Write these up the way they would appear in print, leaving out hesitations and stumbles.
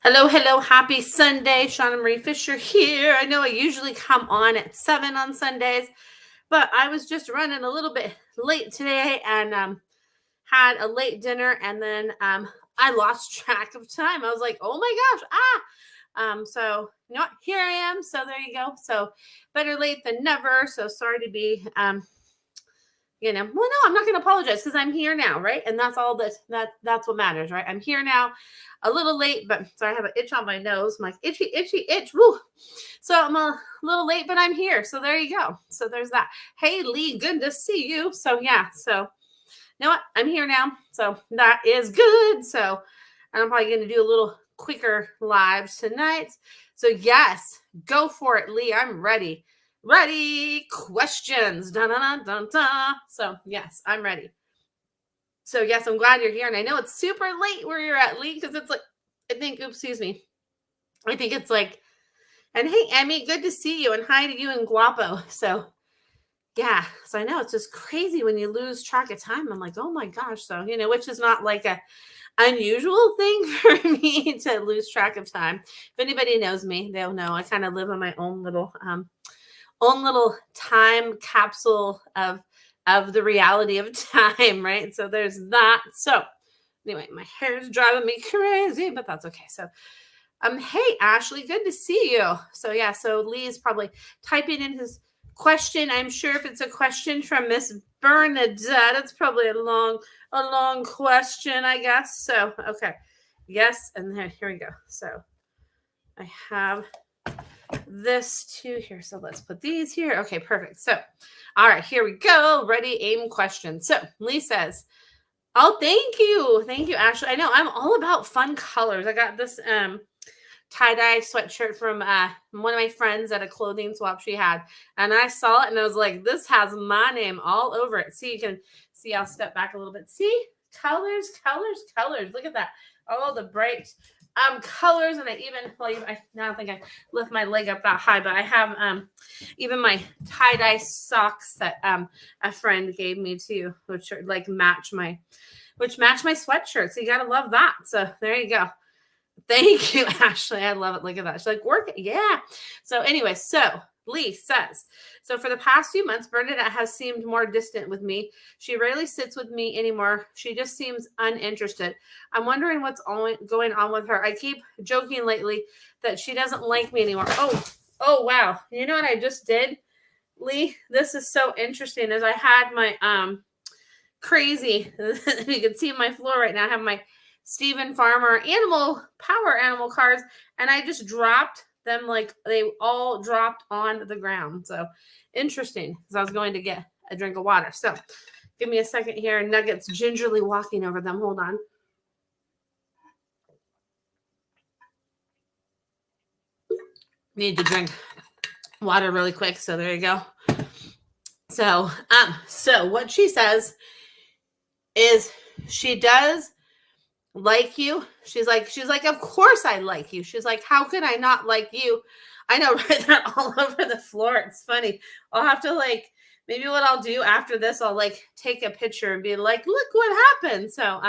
Hello, hello, happy Sunday. Shauna Marie Fisher here. I know I usually come on at 7 on Sundays, but I was just running a little bit late today and had a late dinner and then I lost track of time. I was like, oh my gosh, so you know what? Here I am. So there you go. So better late than never. So sorry to be well, no, I'm not going to apologize because I'm here now, right? And that's all that's what matters, right? I'm here now, a little late, but sorry, I have an itch on my nose, my itchy, itchy, itch. Woo! So I'm a little late, but I'm here. So there you go. So there's that. Hey, Lee, good to see you. So yeah, so you know what? I'm here now. So that is good. So and I'm probably going to do a little quicker lives tonight. So yes, go for it, Lee. I'm ready. Ready? Questions. Dun, dun, dun, dun, dun. So yes, I'm ready. So yes, I'm glad you're here. And I know it's super late where you're at, Lee, because it's like, I think, oops, excuse me. I think it's like, and hey, Emmy, good to see you. And hi to you and Guapo. So yeah, so I know it's just crazy when you lose track of time. I'm like, oh my gosh. So, which is not like a unusual thing for me to lose track of time. If anybody knows me, they'll know I kind of live in my own little time capsule of the reality of time, right? So there's that. So anyway, my hair is driving me crazy, but that's okay. So hey Ashley, good to see you. So yeah, so Lee is probably typing in his question. I'm sure if it's a question from Miss Bernadette, it's probably a long question, I guess. So okay. Yes, and then here we go. So I have this too here. So let's put these here. Okay, perfect. So all right, here we go. Ready, aim, question. So Lee says, oh, thank you. Thank you, Ashley. I know I'm all about fun colors. I got this tie-dye sweatshirt from one of my friends at a clothing swap she had, and I saw it and I was like, this has my name all over it. See, you can see, I'll step back a little bit. See, colors, colors, colors. Look at that. All the bright colors. And I even, well, I now think I lift my leg up that high, but I have even my tie-dye socks that a friend gave me too, which are like match my sweatshirt. So you gotta love that. So there you go. Thank you, Ashley. I love it. Look at that. She's like, work. Yeah. So anyway, so Lee says, so for the past few months, Bernadette has seemed more distant with me. She rarely sits with me anymore. She just seems uninterested. I'm wondering what's going on with her. I keep joking lately that she doesn't like me anymore. Oh, wow. You know what I just did, Lee? This is so interesting. As I had my crazy, you can see my floor right now. I have my Stephen Farmer animal cards, and I just dropped them, like they all dropped on the ground. So interesting, because I was going to get a drink of water. So give me a second here. Nuggets gingerly walking over them. Hold on. Need to drink water really quick. So there you go. So what she says is she does like you. She's like, of course I like you. She's like, how could I not like you? I know, right? They're all over the floor. It's funny. I'll have to maybe what I'll do after this, I'll take a picture and be like, look what happened. So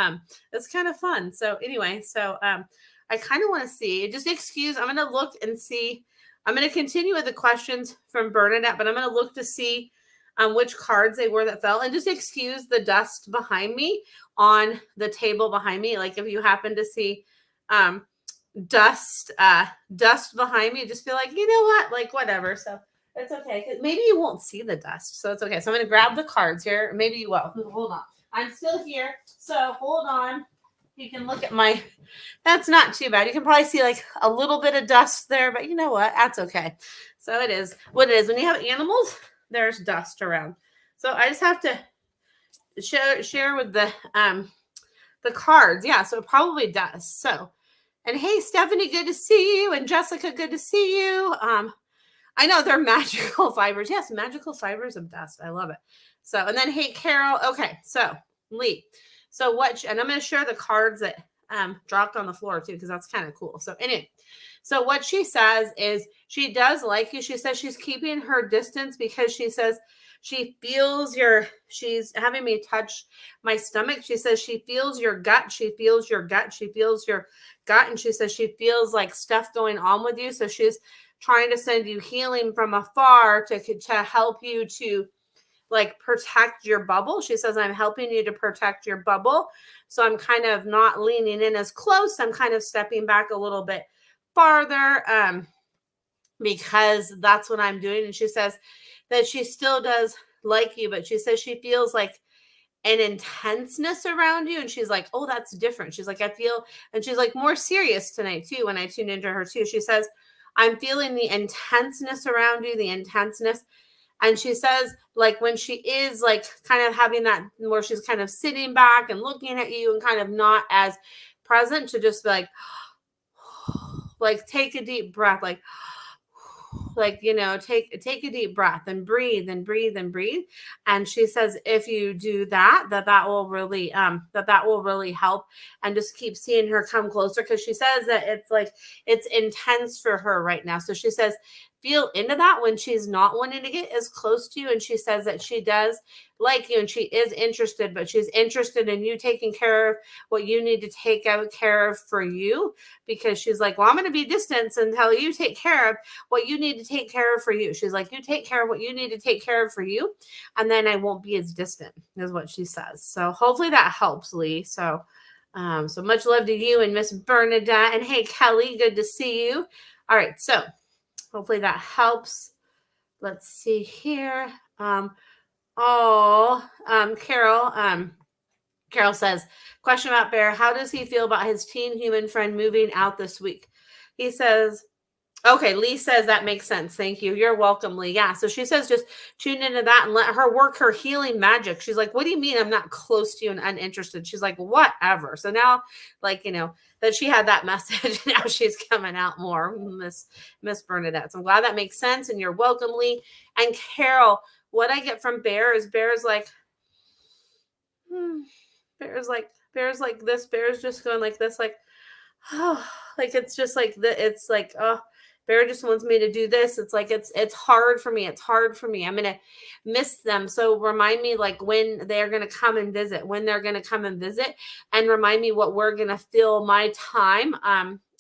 it's kind of fun. So anyway, I kind of want to see, just excuse, I'm gonna look and see. I'm gonna continue with the questions from Bernadette, but I'm gonna look to see which cards they were that fell, and just excuse the dust behind me on the table behind me. Like if you happen to see dust behind me, just be like, you know what, like whatever. So it's okay. Maybe you won't see the dust, so it's okay. So I'm gonna grab the cards here. Maybe you will. Hold on. I'm still here, so hold on. You can look at my, that's not too bad. You can probably see like a little bit of dust there, but you know what? That's okay. So it is what it is. When you have animals, there's dust around. So I just have to share with the cards. Yeah, so it probably does. So, and hey, Stephanie, good to see you. And Jessica, good to see you. I know they're magical fibers. Yes, magical fibers of dust. I love it. So, and then hey, Carol. Okay, so Lee. So and I'm going to share the cards that dropped on the floor too, because that's kind of cool. So anyway, so what she says is she does like you. She says she's keeping her distance because she says She feels she's having me touch my stomach. She says she feels your gut. She feels your gut. She feels your gut. And she says she feels like stuff going on with you. So she's trying to send you healing from afar to help you to like protect your bubble. She says, I'm helping you to protect your bubble. So I'm kind of not leaning in as close. I'm kind of stepping back a little bit farther because that's what I'm doing. And she says that she still does like you, but she says she feels like an intenseness around you. And she's like, oh, that's different. She's like, I feel, and she's like more serious tonight too. When I tuned into her too, she says, I'm feeling the intenseness around you, the intenseness. And she says, like, when she is like kind of having that where she's kind of sitting back and looking at you and kind of not as present, to just be like take a deep breath, like, you know, take a deep breath and breathe and breathe and breathe. And she says, if you do that, that will really, that will really help. And just keep seeing her come closer. Cause she says that it's like, it's intense for her right now. So she says, feel into that when she's not wanting to get as close to you. And she says that she does like you and she is interested, but she's interested in you taking care of what you need to take care of for you, because she's like, well, I'm going to be distant until you take care of what you need to take care of for you. She's like, you take care of what you need to take care of for you, and then I won't be as distant, is what she says. So hopefully that helps, Lee. So so much love to you and Miss Bernadette. And hey, Kelly, good to see you. All right, so hopefully that helps. Let's see here. Carol says, question about Bear. How does he feel about his teen human friend moving out this week? He says, okay, Lee says that makes sense. Thank you. You're welcome, Lee. Yeah. So she says just tune into that and let her work her healing magic. She's like, what do you mean I'm not close to you and uninterested? She's like, whatever. So now, like, you know, that she had that message. Now she's coming out more, Miss Bernadette. So I'm glad that makes sense. And you're welcome, Lee. And Carol, what I get from Bear's like, Bear's like this. Bear's just going like this, like, oh, like it's just like it's like, oh, Bear just wants me to do this. It's like it's hard for me. It's hard for me. I'm gonna miss them. So remind me like when they're gonna come and visit, and remind me what we're gonna fill my time.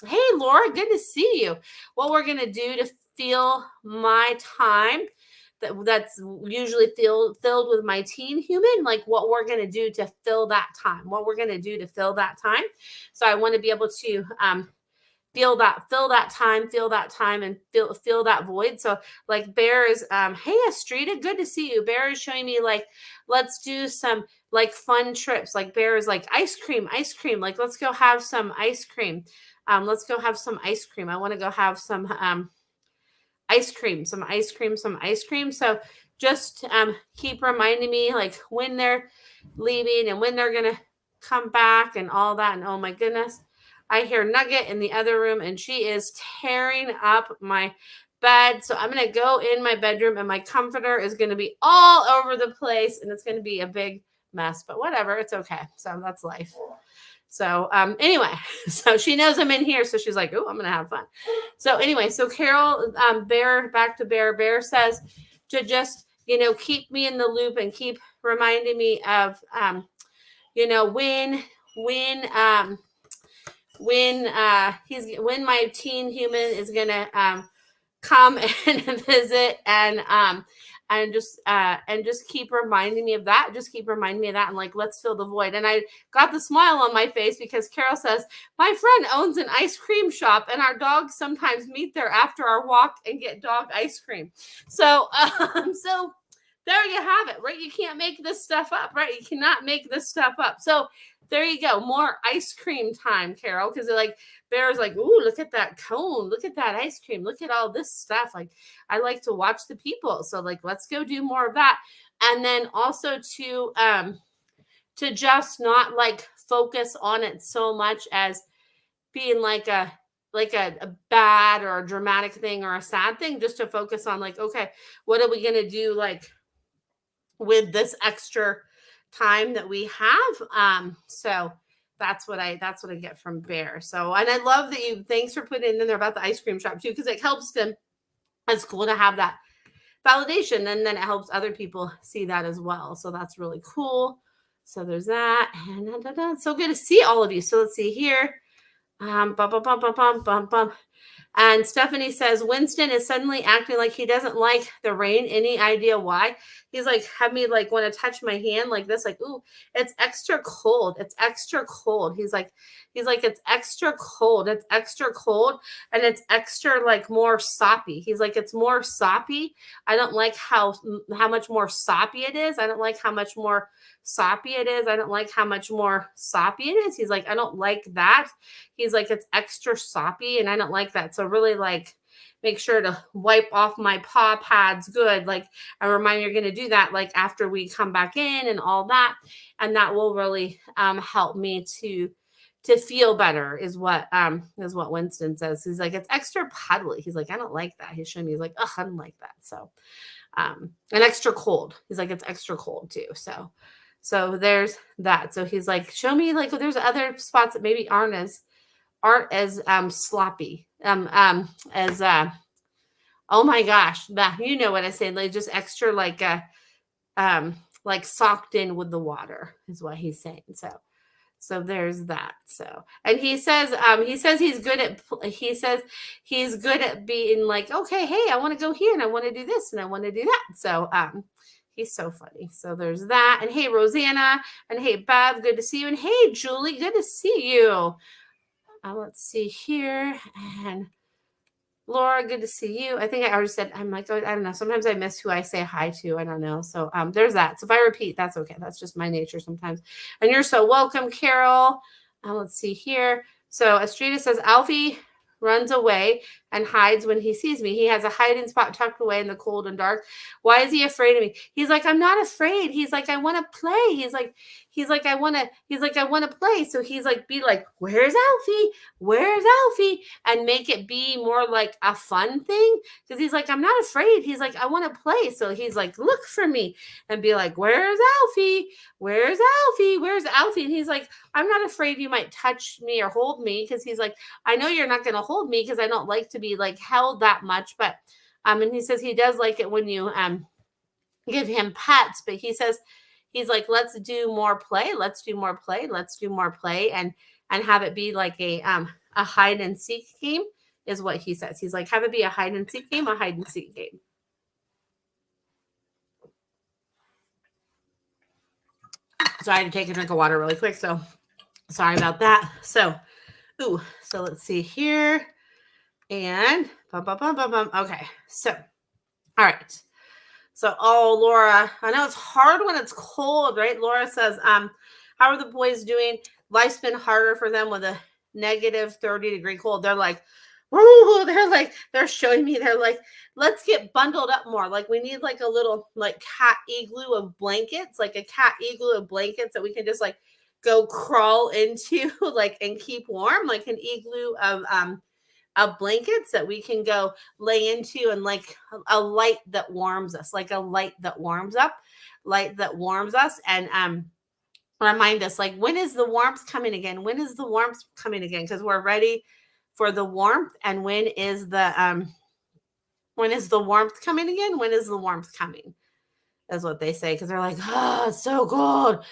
Hey Laura, good to see you. What we're gonna do to fill my time that's usually filled with my teen human, like what we're going to do to fill that time, So I want to be able to feel that time and fill that void. So like Bear is hey Estrita, good to see you. Bear is showing me like, let's do some like fun trips. Like Bear is like ice cream, like let's go have some ice cream. I want to go have some ice cream. So just keep reminding me like when they're leaving and when they're going to come back and all that. And oh my goodness, I hear Nugget in the other room and she is tearing up my bed. So I'm going to go in my bedroom and my comforter is going to be all over the place and it's going to be a big mess, but whatever, it's okay. So that's life. So anyway, so she knows I'm in here. So she's like, oh, I'm going to have fun. So anyway, so Carol, Bear, back to Bear. Bear says to just, you know, keep me in the loop and keep reminding me of, you know, when my teen human is going to come and visit and just keep reminding me of that. And like, let's fill the void. And I got the smile on my face because Carol says, my friend owns an ice cream shop and our dogs sometimes meet there after our walk and get dog ice cream. So, so there you have it, right? You can't make this stuff up, right? You cannot make this stuff up. So there you go. More ice cream time, Carol. Because like Bear's like, ooh, look at that cone. Look at that ice cream. Look at all this stuff. Like, I like to watch the people. So like, let's go do more of that. And then also to just not like focus on it so much as being like a bad or a dramatic thing or a sad thing, just to focus on like, okay, what are we going to do like with this extra time that we have? So that's what I get from Bear. So, and I love that thanks for putting in there about the ice cream shop too, because it helps them. It's cool to have validation, and then it helps other people see that as well. So that's really cool. So there's that. And so good to see all of you. So let's see here. Bum, bum, bum, bum, bum, bum, bum. And Stephanie says, Winston is suddenly acting like he doesn't like the rain. Any idea why? He's like, have me like want to touch my hand like this, like, ooh, it's extra cold. It's extra cold. He's like, it's extra cold. It's extra cold. And it's extra like more soppy. He's like, it's more soppy. I don't like how much more soppy it is. I don't like how much more soppy it is. I don't like how much more soppy it is. He's like, I don't like that. He's like, it's extra soppy and I don't like that. So really like make sure to wipe off my paw pads good. Like I remind me you're going to do that like after we come back in and all that. And that will really help me to feel better is what Winston says. He's like, it's extra puddly. He's like, I don't like that. He's showing me, he's like, oh, I don't like that. So and extra cold. He's like, it's extra cold too. So there's that. So he's like, show me like there's other spots that maybe aren't as sloppy. As oh my gosh, you know what I say, like just extra like socked in with the water is what he's saying. So there's that. So and he says he's good at being like, okay, hey, I want to go here and I want to do this and I want to do that. So he's so funny. So there's that. And hey, Rosanna, and hey, Bev, good to see you. And hey, Julie, good to see you. Let's see here. And Laura, good to see you. I think I already said, I'm like, I don't know. Sometimes I miss who I say hi to. I don't know. So there's that. So if I repeat, that's okay. That's just my nature sometimes. And you're so welcome, Carol. Let's see here. So Estrella says, Alfie runs away and hides when he sees me. He has a hiding spot tucked away in the cold and dark. Why is he afraid of me? He's like, I'm not afraid. He's like, I want to play. He's like, I want to play. So he's like, be like, where's Alfie? Where's Alfie? And make it be more like a fun thing. Because he's like, I'm not afraid. He's like, I want to play. So he's like, look for me and be like, where's Alfie? Where's Alfie? Where's Alfie? And he's like, I'm not afraid you might touch me or hold me. Because he's like, I know you're not going to hold me because I don't like to be like held that much. But and he says he does like it when you give him pets. But he says, he's like, let's do more play. Let's do more play. Let's do more play and have it be like a hide and seek game is what he says. He's like, have it be a hide and seek game, a hide and seek game. So I had to take a drink of water really quick. So sorry about that. So let's see here. And okay. So, all right. So, Laura, I know it's hard when it's cold, right? Laura says, how are the boys doing? Life's been harder for them with a negative 30-degree cold. They're like, woo, they're showing me, they're like, let's get bundled up more. Like we need like a little like cat igloo of blankets, like a cat igloo of blankets that we can just like go crawl into like and keep warm, like an igloo of blankets that we can go lay into and like a light that warms us, like a light that warms us and remind us like, when is the warmth coming again? When is the warmth coming again? Because we're ready for the warmth. And when is the warmth coming again? When is the warmth coming? Is what they say. Because they're like, oh, it's so cold.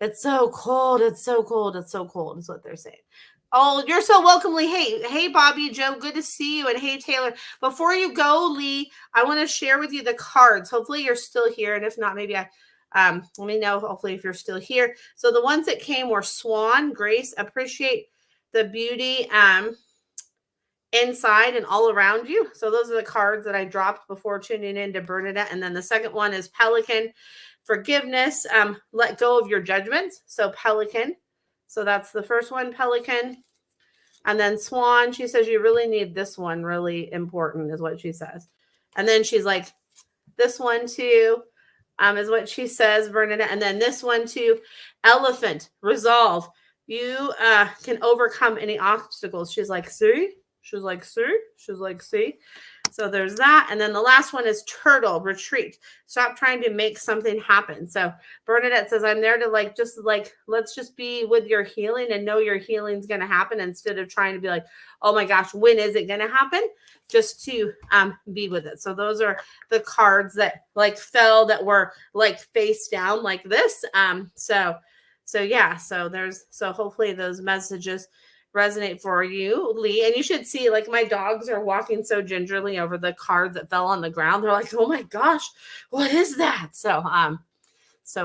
It's so cold. It's so cold. It's so cold is what they're saying. Oh, you're so welcomely. Hey, Bobby, Joe, good to see you. And hey, Taylor, before you go, Lee, I want to share with you the cards. Hopefully you're still here. And if not, maybe let me know, hopefully, if you're still here. So the ones that came were Swan, Grace, appreciate the beauty inside and all around you. So those are the cards that I dropped before tuning in to Bernadette. And then the second one is Pelican, forgiveness, let go of your judgments. So Pelican. So that's the first one, Pelican. And then Swan, she says, you really need this one, really important is what she says. And then she's like, this one too, is what she says, Bernadette. And then this one too, Elephant, resolve. You can overcome any obstacles. She's like, see? She's like, see? She's like, see? So there's that. And then the last one is turtle, retreat. Stop trying to make something happen. So Bernadette says, I'm there to let's just be with your healing and know your healing's going to happen instead of trying to be like, oh my gosh, when is it going to happen? Just to be with it. So those are the cards that like fell that were like face down like this. So yeah, so hopefully those messages resonate for you, Lee. And you should see, like, my dogs are walking so gingerly over the card that fell on the ground. They're like, oh my gosh, what is that? So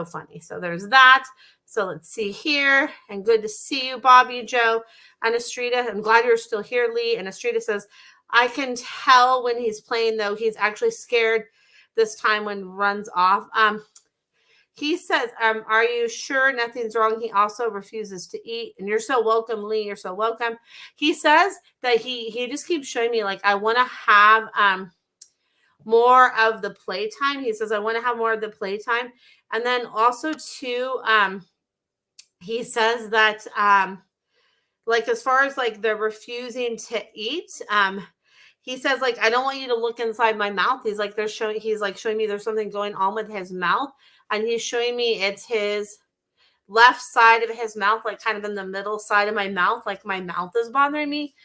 funny. So there's that. So let's see here. And good to see you, Bobby, Joe, and Estrida. I'm glad you're still here, Lee. And Estrida says, I can tell when he's playing, though. He's actually scared this time when runs off. He says, are you sure nothing's wrong? He also refuses to eat. And you're so welcome, Lee. You're so welcome. He says that he just keeps showing me, like, I want to have more of the playtime. He says, I want to have more of the playtime. And then also, too, he says that, like, as far as, like, the refusing to eat, he says, like, I don't want you to look inside my mouth. He's like showing me there's something going on with his mouth. And he's showing me it's his left side of his mouth, like kind of in the middle side of my mouth, like my mouth is bothering me.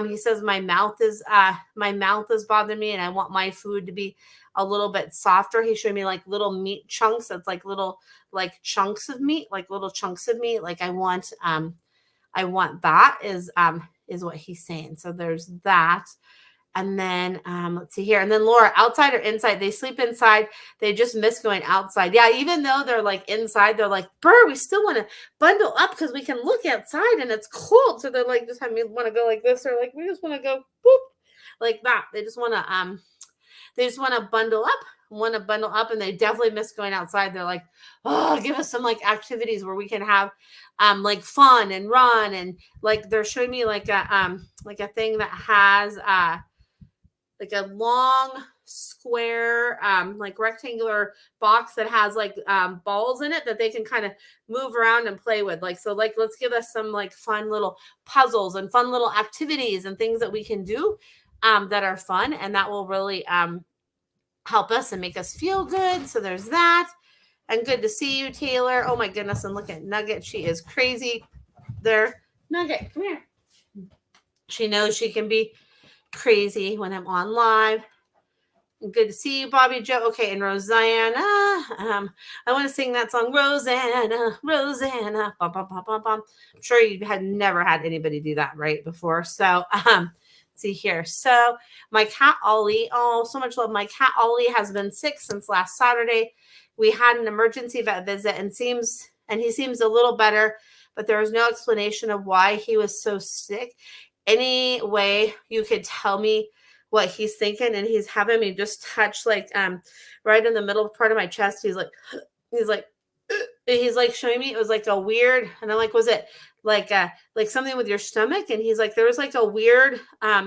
He says my mouth is bothering me, and I want my food to be a little bit softer. He's showing me like little meat chunks. That's like little like chunks of meat, like little chunks of meat. Like I want that is what he's saying. So there's that. And then let's see here. And then Laura, outside or inside? They sleep inside. They just miss going outside. Yeah, even though they're like inside, they're like, Burr, we still want to bundle up because we can look outside and it's cold. So they're like, just have me want to go like this, or like we just want to go boop like that. They just want to bundle up, and they definitely miss going outside. They're like, oh, give us some like activities where we can have like fun and run, and like they're showing me like a thing that has like a long square like rectangular box that has like balls in it that they can kind of move around and play with. Like, so like let's give us some like fun little puzzles and fun little activities and things that we can do that are fun, and that will really help us and make us feel good. So there's that. And good to see you, Taylor. Oh my goodness, and look at Nugget. She is crazy there. Nugget, come here. She knows she can be crazy when I'm on live. Good to see you, Bobby Joe. Okay, and Rosanna. I want to sing that song, Rosanna. Bum, bum, bum, bum, bum. I'm sure you had never had anybody do that right before. So see here. So my cat Ollie, oh, so much love. My cat Ollie has been sick since last Saturday. We had an emergency vet visit, and he seems a little better, but there was no explanation of why he was so sick. Any way you could tell me what he's thinking? And he's having me just touch like right in the middle part of my chest. He's like showing me it was like a weird, and I'm like, was it like something with your stomach? And he's like, there was like a weird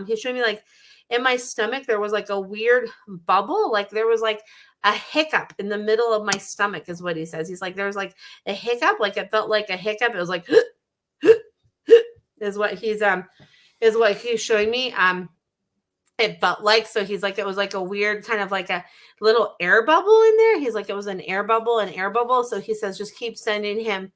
he's showing me like in my stomach there was like a weird bubble, like there was like a hiccup in the middle of my stomach is what he says. He's like, there was like a hiccup, like it felt like a hiccup. It was like is what he's showing me. It felt like, so he's like, it was like a weird kind of like a little air bubble in there. He's like, it was an air bubble. So he says, just keep sending him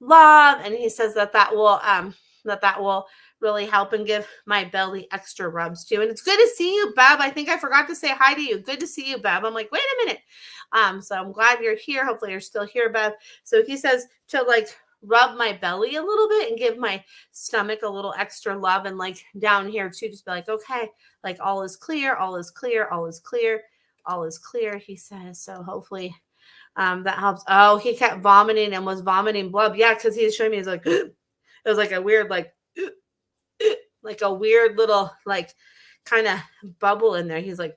love. And he says that will really help and give my belly extra rubs too. And it's good to see you, Bev. I think I forgot to say hi to you. Good to see you, Bev. I'm like, wait a minute. So I'm glad you're here. Hopefully you're still here, Bev. So he says to like rub my belly a little bit and give my stomach a little extra love, and like down here too, just be like, okay, like all is clear, he says. So hopefully that helps. Oh, he kept vomiting and was vomiting blood. Yeah, because he's showing me, he's like, it was like a weird like a weird little like kind of bubble in there. He's like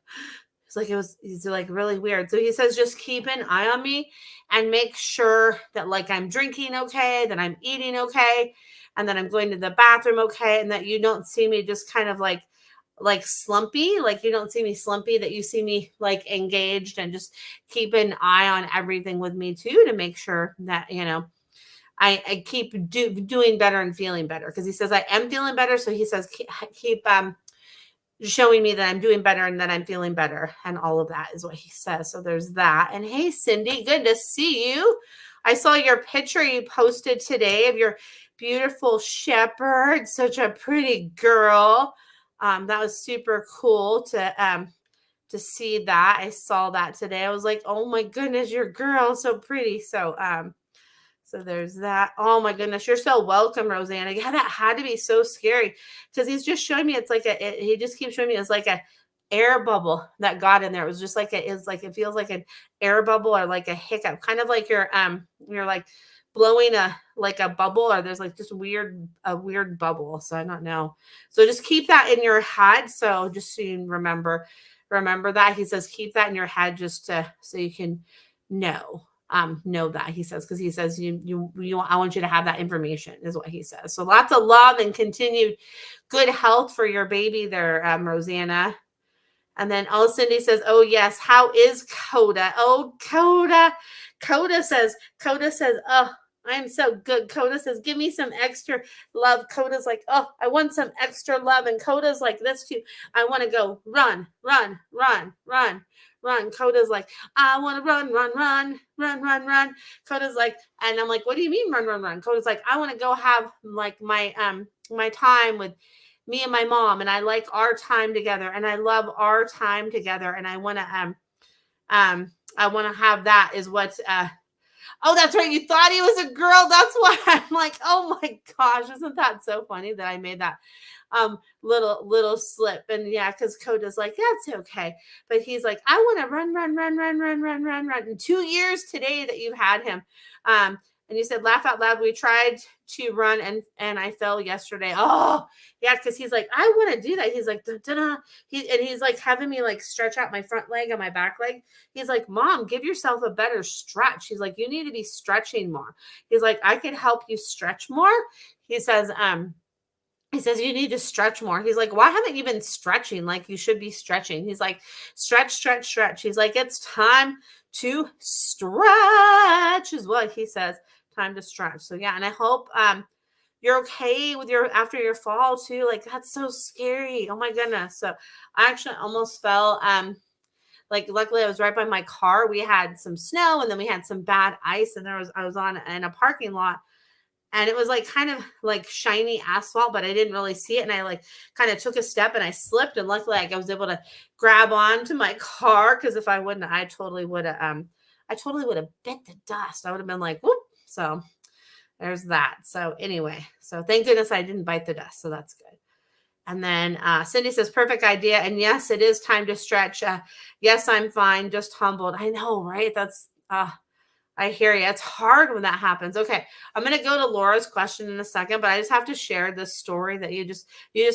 really weird. So he says, just keep an eye on me and make sure that like I'm drinking okay, that I'm eating okay, and that I'm going to the bathroom okay, and that you don't see me just kind of like slumpy, like you don't see me slumpy, that you see me like engaged, and just keep an eye on everything with me too, to make sure that, I keep doing better and feeling better, because he says I am feeling better. So he says keep showing me that I'm doing better and that I'm feeling better, and all of that is what he says. So there's that. And hey, Cindy, good to see you. I saw your picture you posted today of your beautiful shepherd, such a pretty girl. That was super cool to see that. I saw that today. I was like, oh my goodness, your girl, so pretty. So there's that. Oh my goodness, you're so welcome, Rosanna. Yeah, that had to be so scary, because he's just showing me it's like he just keeps showing me it's like a air bubble that got in there. It was just like it feels like an air bubble, or like a hiccup, kind of like you're like blowing a bubble, or there's like just a weird bubble. So I don't know. So just keep that in your head. So just so you remember that. He says keep that in your head just so you can know that, he says, because he says I want you to have that information, is what he says. So lots of love and continued good health for your baby there, Rosanna. And then Cindy says, oh yes, how is Coda? Oh, Coda says, oh, I'm so good. Coda says, give me some extra love. Coda's like, oh, I want some extra love. And Coda's like this too. I want to go run. Coda's like, I want to run. Coda's like, and I'm like, what do you mean run? Coda's like, I want to go have like my time with me and my mom, and I like our time together, and I love our time together, and I want to have that, is what oh, that's right, you thought he was a girl. That's why I'm like, oh my gosh, isn't that so funny that I made that little slip? And yeah, because Coda's like, that's okay, but he's like, I want to run in 2 years today that you've had him. And you said, laugh out loud. We tried to run and I fell yesterday. Oh, yeah, because he's like, I want to do that. He's like, da-da-da. He's like having me like stretch out my front leg and my back leg. He's like, Mom, give yourself a better stretch. He's like, you need to be stretching more. He's like, I could help you stretch more. He says, you need to stretch more. He's like, why haven't you been stretching like you should be stretching? He's like, stretch. He's like, it's time to stretch, is what he says. Time to stretch. So yeah, and I hope you're okay with after your fall too. Like, that's so scary. Oh my goodness. So I actually almost fell. Like, luckily I was right by my car. We had some snow, and then we had some bad ice, and I was in a parking lot, and it was like kind of like shiny asphalt, but I didn't really see it. And I like kind of took a step and I slipped, and luckily like I was able to grab onto my car, because if I wouldn't, I totally would have bit the dust. I would have been like, whoop. So there's that. So anyway, so thank goodness I didn't bite the dust. So that's good. And then Cindy says, perfect idea. And yes, it is time to stretch. Yes, I'm fine. Just humbled. I know, right? That's I hear you. It's hard when that happens. Okay, I'm going to go to Laura's question in a second, but I just have to share this story that you just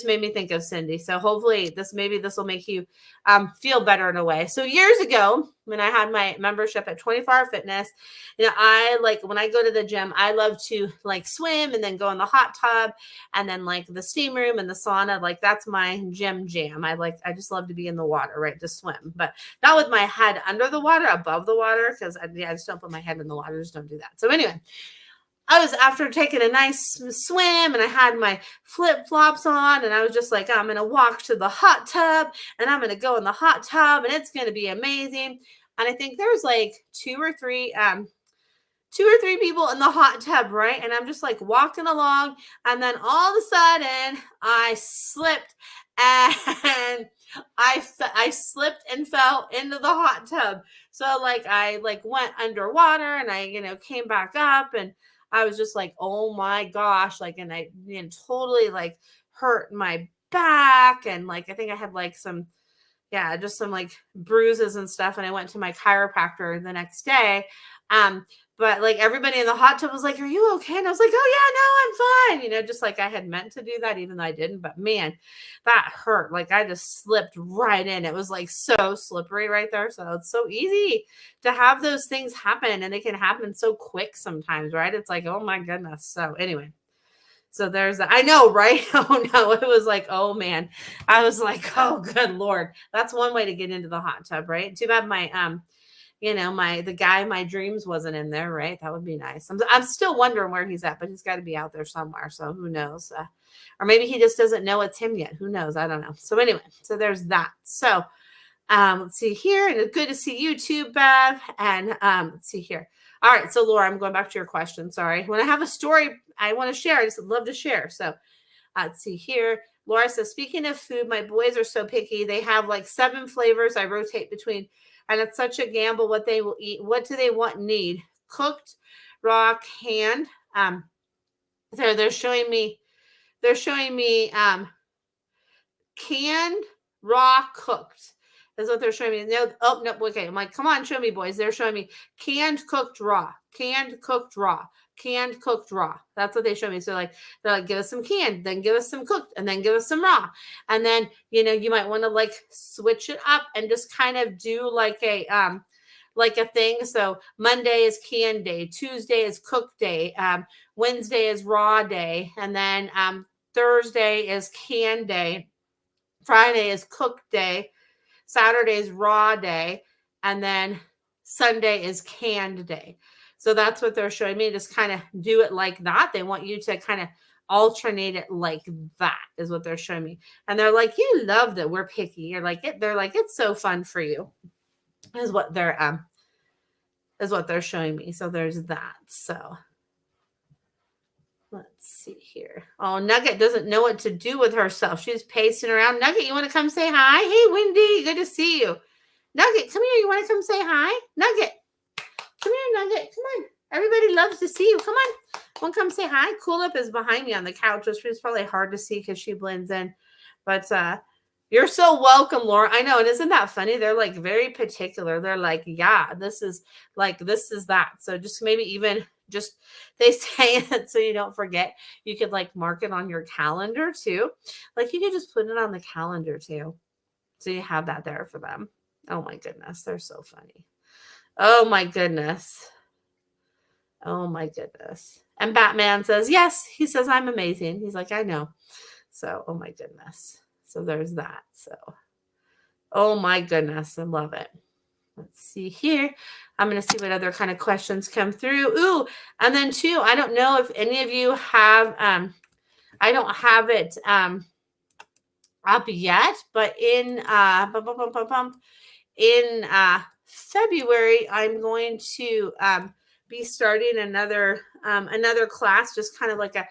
made me think of, Cindy. So hopefully this will make you feel better in a way. So years ago, when I had my membership at 24-Hour Fitness, I like, when I go to the gym, I love to like swim and then go in the hot tub and then like the steam room and the sauna. Like, that's my gym jam. I just love to be in the water, right? To swim, but not with my head under the water, above the water, because I just don't put my head in the water. Just don't do that. So anyway, I was after taking a nice swim, and I had my flip-flops on, and I was just like, I'm going to walk to the hot tub, and I'm going to go in the hot tub, and it's going to be amazing. And I think there's like two or three people in the hot tub, right? And I'm just like walking along, and then all of a sudden I slipped, and I slipped and fell into the hot tub. So like I like went underwater, and I came back up, and I was just like, oh my gosh, like, and I totally like hurt my back, and like I think I had like some like bruises and stuff, and I went to my chiropractor the next day. But like everybody in the hot tub was like, are you okay? And I was like, oh yeah, no, I'm fine. Just like I had meant to do that, even though I didn't. But man, that hurt. Like I just slipped right in. It was like so slippery right there. So it's so easy to have those things happen, and they can happen so quick sometimes, right? It's like, oh my goodness. So anyway, so there's I know, right? Oh no, it was like, oh man. I was like, oh good Lord. That's one way to get into the hot tub, right? Too bad my the guy my dreams wasn't in there, right? That would be nice. I'm still wondering where he's at, but he's got to be out there somewhere. So who knows? Or maybe he just doesn't know it's him yet. Who knows? I don't know. So anyway, so there's that. So let's see here. And it's good to see you too, Bev. And let's see here. All right. So Laura, I'm going back to your question. Sorry. When I have a story I want to share, I just love to share. So let's see here. Laura says, speaking of food, my boys are so picky. They have like 7 flavors I rotate between. And it's such a gamble what they will eat. What do they want and need? Cooked, raw, canned. They're showing me canned, raw, cooked. That's what they're showing me. No, oh no, okay. I'm like, come on, show me, boys. They're showing me canned, cooked, raw, canned, cooked, raw, canned, cooked, raw. That's what they show me. So like, they're like, give us some canned, then give us some cooked, and then give us some raw. And then, you might want to like switch it up and just kind of do like a thing. So Monday is canned day, Tuesday is cooked day, Wednesday is raw day, and then Thursday is canned day, Friday is cooked day, Saturday is raw day, and then Sunday is canned day. So that's what they're showing me. Just kind of do it like that. They want you to kind of alternate it like that is what they're showing me. And they're like, you love that we're picky. You're like it. They're like, it's so fun for you. Is what they're showing me. So there's that. So let's see here. Oh, Nugget doesn't know what to do with herself. She's pacing around. Nugget, you want to come say hi? Hey, Wendy, good to see you. Nugget, come here. You want to come say hi? Nugget, come here, Nugget. Come on. Everybody loves to see you. Come on. Want to come say hi? Cool Up is behind me on the couch, which is probably hard to see because she blends in. But you're so welcome, Laura. I know. And isn't that funny? They're like very particular. They're like, yeah, this is that. So just maybe even just they say it so you don't forget. You could like mark it on your calendar too. Like you could just put it on the calendar too. So you have that there for them. Oh my goodness. They're so funny. Oh my goodness. Oh my goodness. And Batman says, yes, he says, I'm amazing. He's like, I know. So, oh my goodness. So there's that. So, oh my goodness. I love it. Let's see here. I'm going to see what other kind of questions come through. Ooh, and then too, I don't know if any of you have, I don't have it up yet, but in February, I'm going to be starting another class, just kind of like a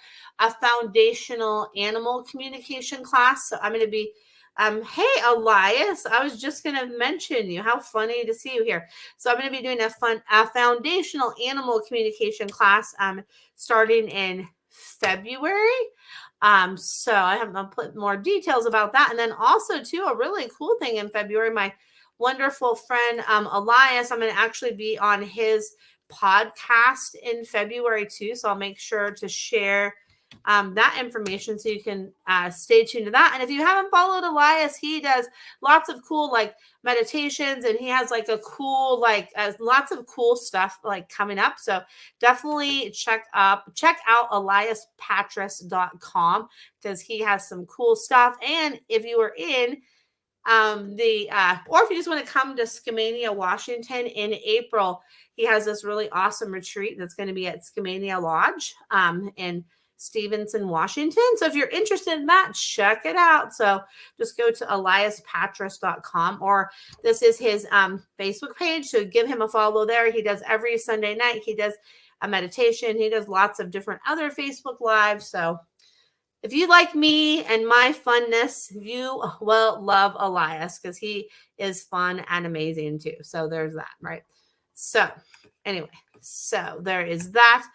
foundational animal communication class. So I'm going to be hey, Elias, I was just going to mention you. How funny to see you here. So I'm going to be doing a foundational animal communication class starting in February. So I'll put more details about that. And then also too, a really cool thing in February, my wonderful friend Elias, I'm going to actually be on his podcast in February too. So I'll make sure to share that information so you can stay tuned to that. And if you haven't followed Elias, he does lots of cool like meditations, and he has like a cool lots of cool stuff like coming up. So definitely check out eliaspatras.com because he has some cool stuff. And if you are in or if you just want to come to Skamania, Washington in April, he has this really awesome retreat that's going to be at Skamania Lodge in Stevenson, Washington. So if you're interested in that, check it out. So just go to eliaspatras.com, or this is his Facebook page. So give him a follow there. He does every Sunday night. He does a meditation. He does lots of different other Facebook Lives. So if you like me and my funness, you will love Elias because he is fun and amazing too. So there's that, right? So anyway, so there is that.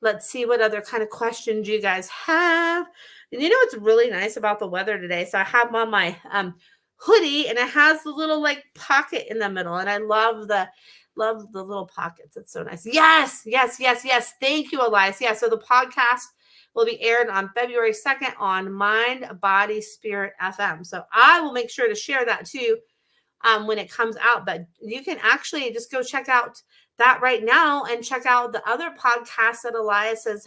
Let's see what other kind of questions you guys have. And you know what's really nice about the weather today? So I have on my hoodie, and it has the little like pocket in the middle, and I love the little pockets. It's so nice. Yes. Thank you, Elias. Yeah. So the podcast will be aired on February 2nd on Mind, Body, Spirit FM. So I will make sure to share that too when it comes out. But you can actually just go check out that right now and check out the other podcasts that Elias has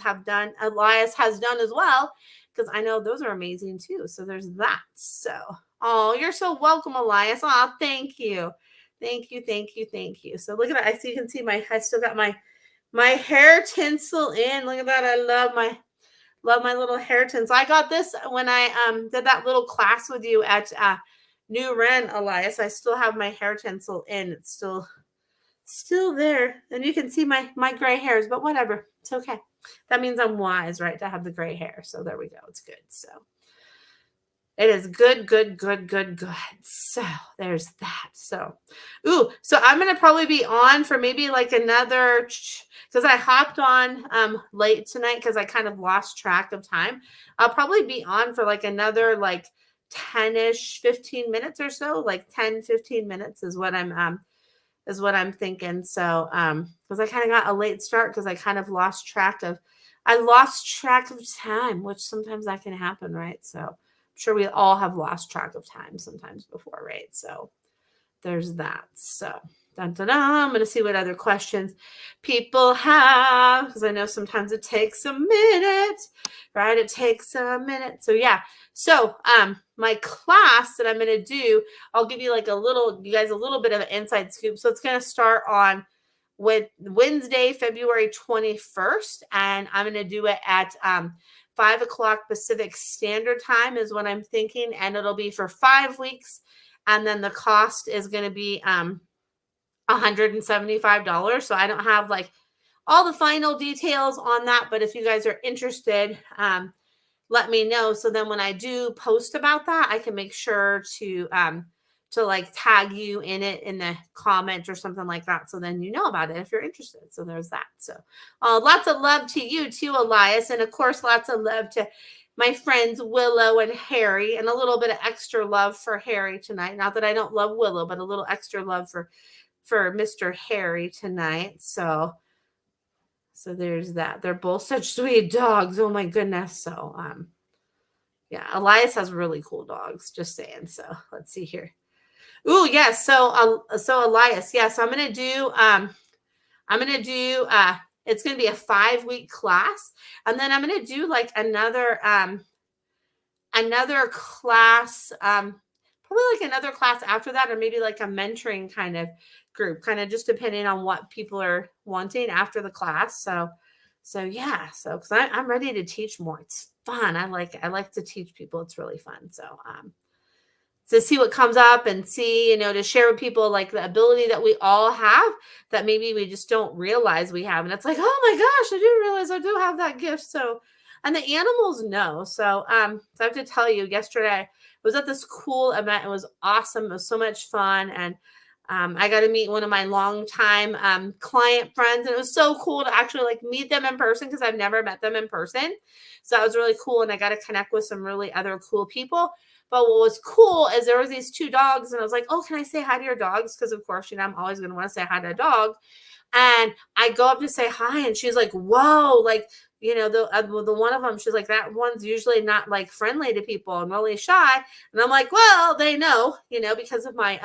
done as well, because I know those are amazing too. So there's that. So, oh, you're so welcome, Elias. Oh, thank you. Thank you, thank you, thank you. So look at that. I see you can see I still got my hair tinsel in. Look at that. I love my little hair tinsel. I got this when I did that little class with you at New Ren, Elias. I still have my hair tinsel in. It's still there. And you can see my gray hairs, but whatever. It's okay. That means I'm wise, right? To have the gray hair. So there we go. It's good. So it is good, good, good, good, good. So there's that. So, so I'm gonna probably be on for maybe like another because I hopped on late tonight because I kind of lost track of time. I'll probably be on for like another like 10-ish, 15 minutes or so, like 10, 15 minutes is what I'm thinking. So because I kind of got a late start because I kind of lost track of time, which sometimes that can happen, right? So sure we all have lost track of time sometimes before, right? So there's that. So dun, dun, dun. I'm going to see what other questions people have because I know sometimes it takes a minute, right? It takes a minute. So yeah. So my class that I'm going to do, I'll give you like you guys a little bit of an inside scoop. So it's going to start on with Wednesday, February 21st, and I'm going to do it at 5 o'clock Pacific Standard Time is what I'm thinking, and it'll be for 5 weeks, and then the cost is going to be $175. So I don't have like all the final details on that, but if you guys are interested, let me know. So then when I do post about that, I can make sure to like tag you in it in the comment or something like that. So then you know about it if you're interested. So there's that. So lots of love to you too, Elias. And of course, lots of love to my friends Willow and Harry, and a little bit of extra love for Harry tonight. Not that I don't love Willow, but a little extra love for Mr. Harry tonight. So there's that. They're both such sweet dogs. Oh my goodness. So yeah, Elias has really cool dogs, just saying. So let's see here. Oh yes. So Elias, yeah. So I'm gonna do it's gonna be a 5-week class, and then I'm gonna do like another class, probably like another class after that, or maybe like a mentoring kind of group, kind of just depending on what people are wanting after the class. So yeah. So because I'm ready to teach more. It's fun. I like to teach people. It's really fun. So to see what comes up and see, to share with people like the ability that we all have that maybe we just don't realize we have. And it's like, oh my gosh, I do realize I do have that gift. So, and the animals know. So, so I have to tell you, yesterday I was at this cool event. It was awesome. It was so much fun. And I got to meet one of my longtime client friends, and it was so cool to actually like meet them in person because I've never met them in person. So that was really cool. And I got to connect with some really other cool people. But what was cool is there was these 2 dogs, and I was like, oh, can I say hi to your dogs? Because of course, I'm always going to want to say hi to a dog. And I go up to say hi, and she's like, whoa, like, the one of them, she's like, that one's usually not like friendly to people and really shy. And I'm like, well, they know, because of my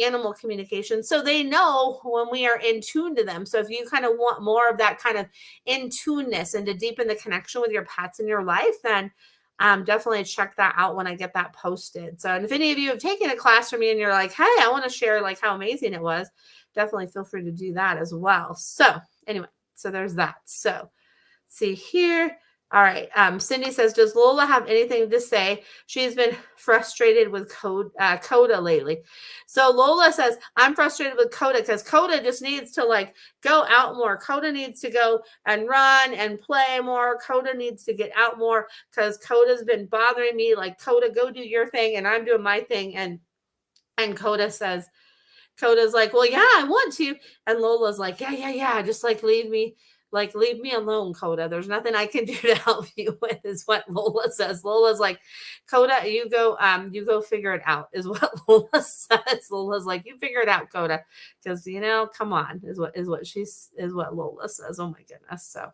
animal communication. So they know when we are in tune to them. So if you kind of want more of that kind of in tuneness and to deepen the connection with your pets in your life, then definitely check that out when I get that posted. So, and if any of you have taken a class from me and you're like, hey, I want to share like how amazing it was, definitely feel free to do that as well. So anyway, so there's that. So see here. All right. Cindy says, does Lola have anything to say? She's been frustrated with Coda lately. So Lola says, I'm frustrated with Coda because Coda just needs to like go out more. Coda needs to go and run and play more. Coda needs to get out more because Coda's been bothering me. Like, Coda, go do your thing and I'm doing my thing. And Coda's like, well, yeah, I want to. And Lola's like, yeah. Just like leave me alone, Coda. There's nothing I can do to help you with, is what Lola says. Lola's like, Coda, you go figure it out, is what Lola says. Lola's like, you figure it out, Coda. Because, come on, is what Lola says. Oh my goodness. So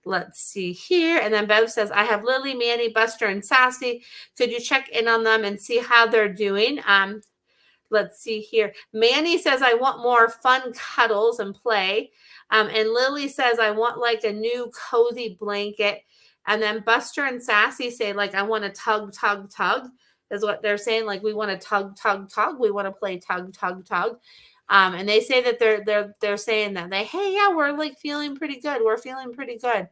let's see here. And then Bev says, I have Lily, Manny, Buster, and Sassy. Could you check in on them and see how they're doing? Let's see here. Manny says, I want more fun cuddles and play. And Lily says, I want like a new cozy blanket. And then Buster and Sassy say, like, I want to tug. is what they're saying. Like we want to tug, tug, tug. We want to play tug, tug, tug. And they say that they're saying that hey, yeah, we're like feeling pretty good. We're feeling pretty good,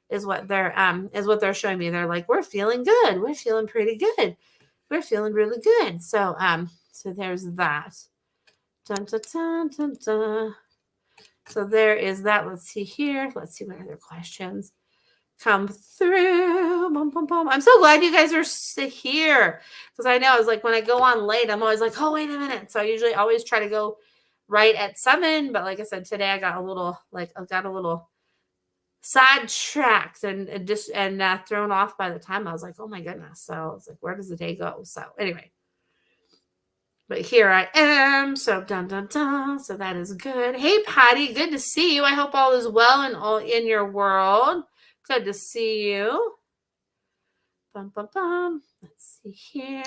is what they're showing me. They're like, we're feeling good. We're feeling pretty good. We're feeling really good. So there's that. Dun, dun, dun, dun, dun. So there is that. Let's see here. Let's see what other questions come through. Bum, bum, bum. I'm so glad you guys are here, because I know it's like when I go on late, I'm always like, oh, wait a minute. So I usually always try to go right at 7. But like I said, today I got a little sidetracked and thrown off by the time. I was like, oh my goodness. So I was like, where does the day go? So anyway. But here I am. So dun dun dun. So that is good. Hey Patty, good to see you. I hope all is well and all in your world. Good to see you. Bum bum bum. Let's see here.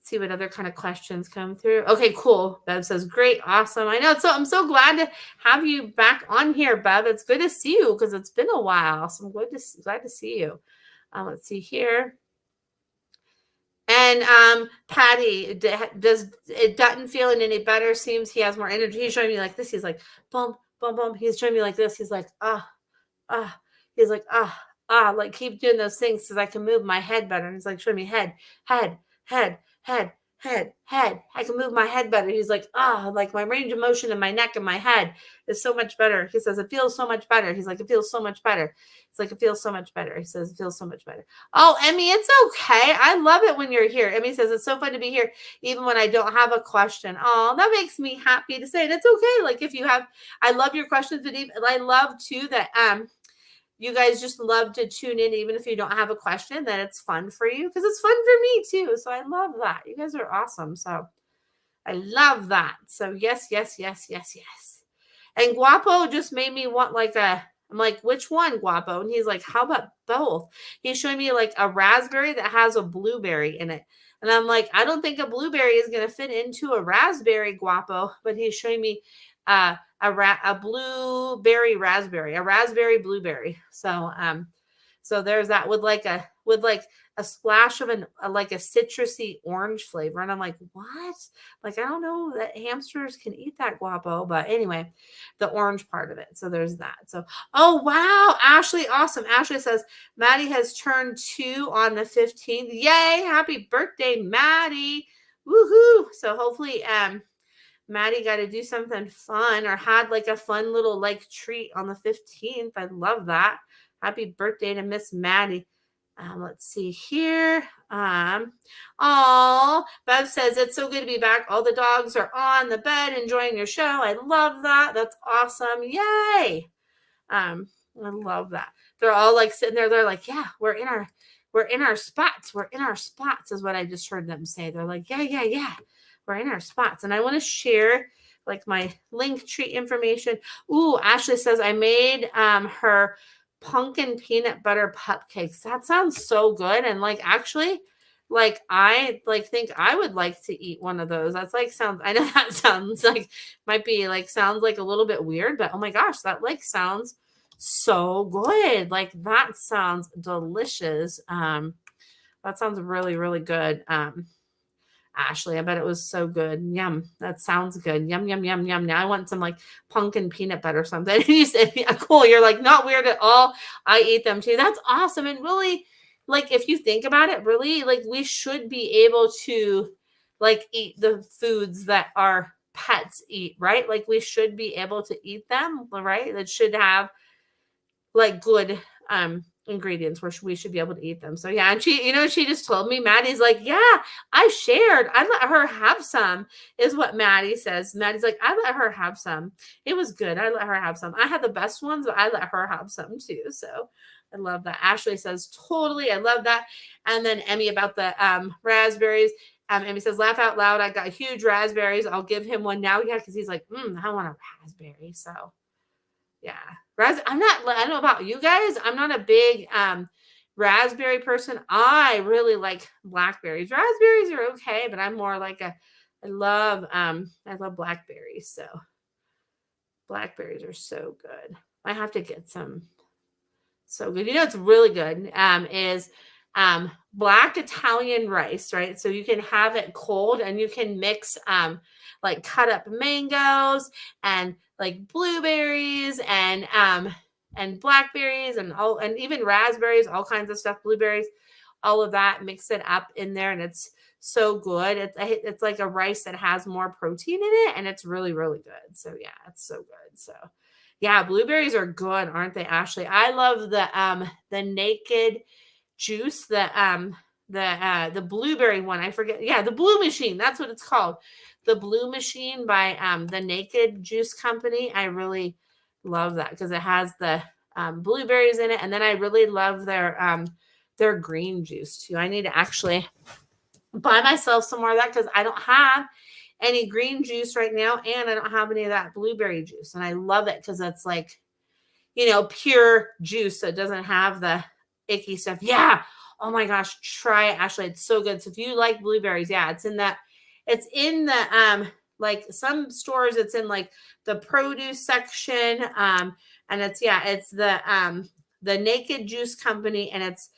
See what other kind of questions come through. Okay, cool. Bev says, great, awesome. I know. So I'm so glad to have you back on here, Bev. It's good to see you because it's been a while. So I'm glad to see you. Let's see here. And Patty, does it doesn't feeling any better? Seems he has more energy. He's showing me like this. He's like, bump, bump, bump. He's showing me like this. He's like, ah. He's like, like keep doing those things so I can move my head better. And he's like, show me head. I can move my head better. He's like, like my range of motion in my neck and my head is so much better. He says, it feels so much better. He's like, it feels so much better. It's like, it feels so much better. He says, it feels so much better. Oh, Emmy, it's okay. I love it when you're here. Emmy says, it's so fun to be here, even when I don't have a question. Oh, that makes me happy to say it. It's okay. Like if you have, I love your questions, but even, I love too that, you guys just love to tune in, even if you don't have a question, that it's fun for you, because it's fun for me too. So I love that. You guys are awesome. So I love that. So yes. And Guapo just made me want I'm like, which one, Guapo? And he's like, how about both? He's showing me like a raspberry that has a blueberry in it. And I'm like, I don't think a blueberry is going to fit into a raspberry, Guapo. But he's showing me a blueberry raspberry, a raspberry blueberry. So there's that with like a splash of like a citrusy orange flavor. And I'm like, what? Like, I don't know that hamsters can eat that, Guapo. But anyway, the orange part of it. So there's that. So, oh, wow. Ashley, awesome. Ashley says, Maddie has turned 2 on the 15th. Yay. Happy birthday, Maddie. Woohoo. So hopefully, Maddie got to do something fun or had like a fun little like treat on the 15th. I love that. Happy birthday to Miss Maddie. Let's see here. Bev says, it's so good to be back. All the dogs are on the bed enjoying your show. I love that. That's awesome. Yay. I love that. They're all like sitting there. They're like, yeah, we're in our spots. We're in our spots is what I just heard them say. They're like, yeah. We're in our spots. And I want to share like my link tree information. Ooh, Ashley says I made her pumpkin peanut butter cupcakes. That sounds so good. And like actually, like I like think I would like to eat one of those. That's like I know that sounds like might be like sounds like a little bit weird, but oh my gosh, that like sounds so good. Like that sounds delicious. That sounds really, really good. Ashley, I bet it was so good. Yum. That sounds good. Yum. Now I want some like pumpkin peanut butter or something. And you said, yeah, cool. You're like, not weird at all. I eat them too. That's awesome. And really, like, if you think about it, really, like, we should be able to like eat the foods that our pets eat, right? Like, we should be able to eat them, right? That should have like good ingredients where we should be able to eat them. So yeah, and she just told me, Maddie's like, yeah, I let her have some, is what Maddie says. Maddie's like, I let her have some. It was good. I let her have some. I had the best ones, but I let her have some too. So I love that. Ashley says, totally. I love that. And then Emmy about the raspberries. Emmy says, laugh out loud. I got huge raspberries. I'll give him one now. Yeah, because he's like, I want a raspberry. So yeah. I don't know about you guys. I'm not a big raspberry person. I really like blackberries. Raspberries are okay, but I'm more like I love blackberries. So blackberries are so good. I have to get some. So good. You know, it's really good. Is black Italian rice, right? So you can have it cold and you can mix like cut up mangoes and like blueberries and blackberries and all and even raspberries, all kinds of stuff, blueberries, all of that, mix it up in there and it's so good. It's like a rice that has more protein in it and it's really, really good. So yeah, it's so good. So yeah, blueberries are good, aren't they, Ashley? I love the naked juice, the blueberry one. I forget. Yeah, the Blue Machine. That's what it's called. The Blue Machine by the Naked Juice Company. I really love that because it has the blueberries in it, and then I really love their green juice too. I need to actually buy myself some more of that because I don't have any green juice right now, and I don't have any of that blueberry juice, and I love it because it's like, pure juice, so it doesn't have the icky stuff. Yeah. Oh my gosh, try it, Ashley. It's so good. So if you like blueberries, yeah, it's in the like some stores, it's in like the produce section. And it's the Naked Juice Company, and it's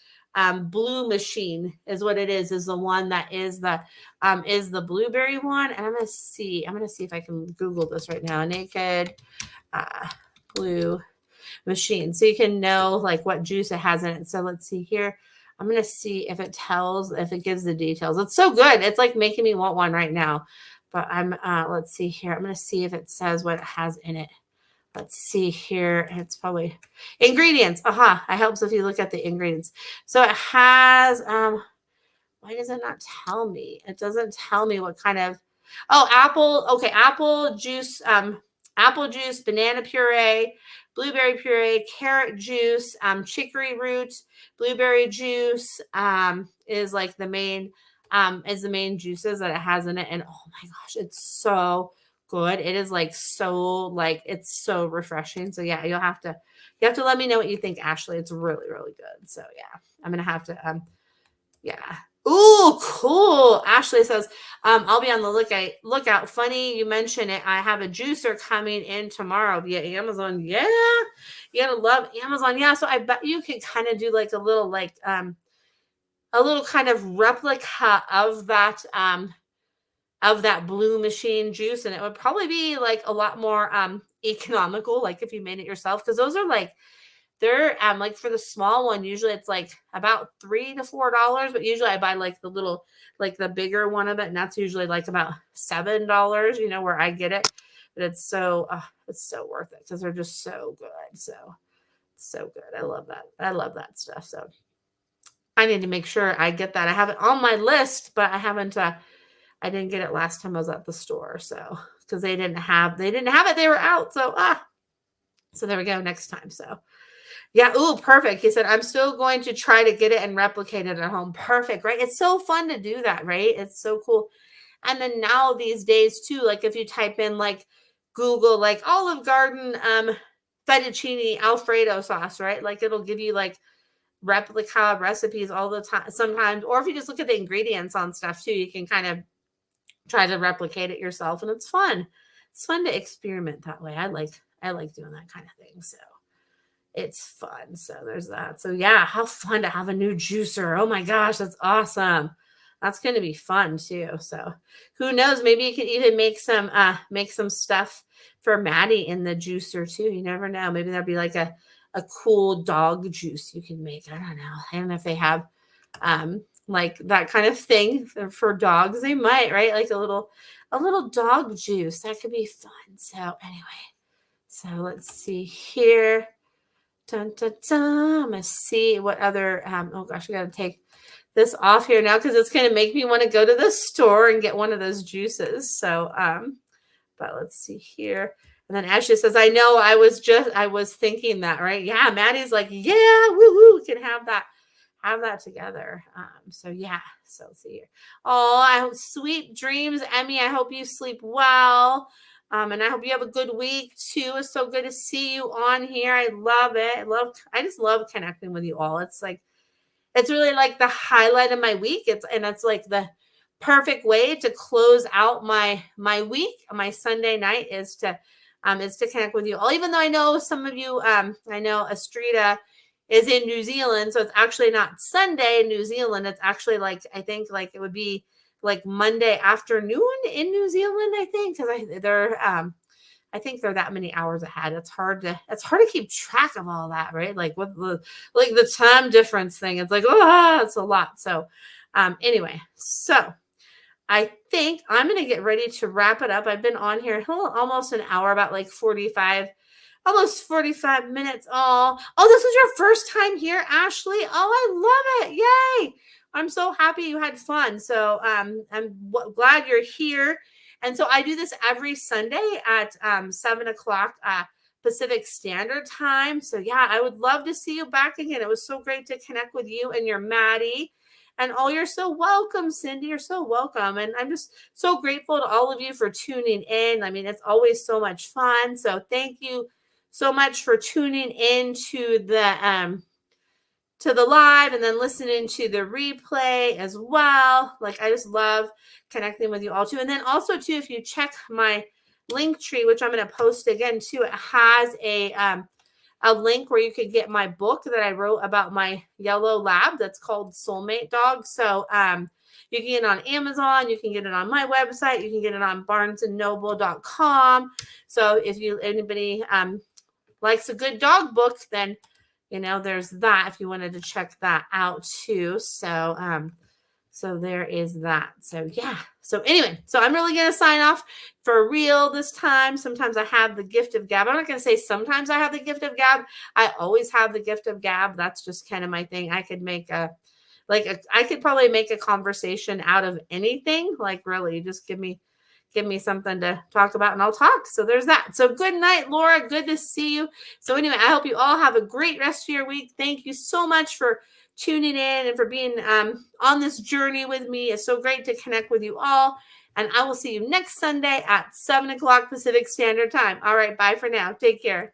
Blue Machine is what it is the one that is the blueberry one. And I'm gonna see if I can Google this right now. Naked Blue Machine, so you can know like what juice it has in it. So let's see here. I'm gonna see if it gives the details. It's so good. It's like making me want one right now. But let's see here. I'm gonna see if it says what it has in it. Let's see here. It's probably ingredients. It helps if you look at the ingredients. So it has why does it not tell me? It doesn't tell me what kind of apple. Okay, apple juice, banana puree, blueberry puree, carrot juice, chicory root, blueberry juice is like the main juices that it has in it. And oh my gosh, it's so good. It is it's so refreshing. So yeah, you have to let me know what you think, Ashley. It's really, really good. So yeah, I'm gonna have to yeah. Ooh, cool. Ashley says, I'll be on the lookout. Funny you mention it. I have a juicer coming in tomorrow via Amazon. Yeah. You gotta love Amazon. Yeah. So I bet you could kind of do like a little kind of replica of that Blue Machine juice. And it would probably be like a lot more economical, like if you made it yourself. Because those are they're like for the small one, usually it's like about $3 to $4, but usually I buy like the little, like the bigger one of it, and that's usually like about $7, where I get it. But it's so worth it because they're just so good. So good. I love that. I love that stuff. So I need to make sure I get that. I have it on my list, but I haven't. I didn't get it last time I was at the store. So because they didn't have it, they were out. So there we go. Next time. So. Yeah. Ooh, perfect. He said, I'm still going to try to get it and replicate it at home. Perfect. Right. It's so fun to do that. Right. It's so cool. And then now these days too, like if you type in like Google, like Olive Garden, fettuccine Alfredo sauce, right? Like it'll give you like replica recipes all the time sometimes. Or if you just look at the ingredients on stuff too, you can kind of try to replicate it yourself. And it's fun. It's fun to experiment that way. I like doing that kind of thing. So. It's fun. So there's that. So yeah, how fun to have a new juicer. Oh my gosh, that's awesome. That's going to be fun too. So who knows? Maybe you could even make some stuff for Maddie in the juicer too. You never know. Maybe there'll be like a cool dog juice you can make. I don't know. I don't know if they have like that kind of thing for dogs. They might, right? Like a little dog juice. That could be fun. So anyway, so let's see here. Dun, dun, dun. I'm going to see what other, oh gosh, I got to take this off here now because it's going to make me want to go to the store and get one of those juices. So, but let's see here. And then Ashley says, I know I was thinking that, right? Yeah. Maddie's like, yeah, woohoo, we can have that together. So yeah, so let's see here. Oh, I hope sweet dreams, Emmy. I hope you sleep well. And I hope you have a good week too. It's so good to see you on here. I love it. I just love connecting with you all. It's really like the highlight of my week. It's like the perfect way to close out my week. My Sunday night is to connect with you all. Even though I know some of you, I know Astrida, is in New Zealand. So it's actually not Sunday in New Zealand. It's actually like, I think like it would be like Monday afternoon in New Zealand, I think, because I think they're that many hours ahead. It's hard to keep track of all that, right? Like with the time difference thing. It's like, oh, it's a lot. So anyway, so I think I'm going to get ready to wrap it up. I've been on here almost an hour, about like 45, almost 45 minutes. Oh, this was your first time here, Ashley. Oh, I love it. Yay. I'm so happy you had fun. So glad you're here. And so I do this every Sunday at 7 o'clock Pacific Standard Time. So yeah, I would love to see you back again. It was so great to connect with you and your Maddie. And you're so welcome, Cindy. You're so welcome. And I'm just so grateful to all of you for tuning in. I mean, it's always so much fun. So thank you so much for tuning in to the live and then listening to the replay as well. Like, I just love connecting with you all too. And then also too, if you check my link tree, which I'm going to post again too, it has a link where you could get my book that I wrote about my yellow lab that's called Soulmate Dog. So you can get it on Amazon, you can get it on my website, you can get it on barnesandnoble.com. So if anybody likes a good dog book, then there's that if you wanted to check that out too. So there is that. So yeah. So anyway, so I'm really going to sign off for real this time. Sometimes I have the gift of gab. I'm not going to say sometimes I have the gift of gab. I always have the gift of gab. That's just kind of my thing. I could I could probably make a conversation out of anything. Like, really, just give me something to talk about and I'll talk. So there's that. So good night, Laura. Good to see you. So anyway, I hope you all have a great rest of your week. Thank you so much for tuning in and for being on this journey with me. It's so great to connect with you all. And I will see you next Sunday at 7 o'clock Pacific Standard Time. All right. Bye for now. Take care.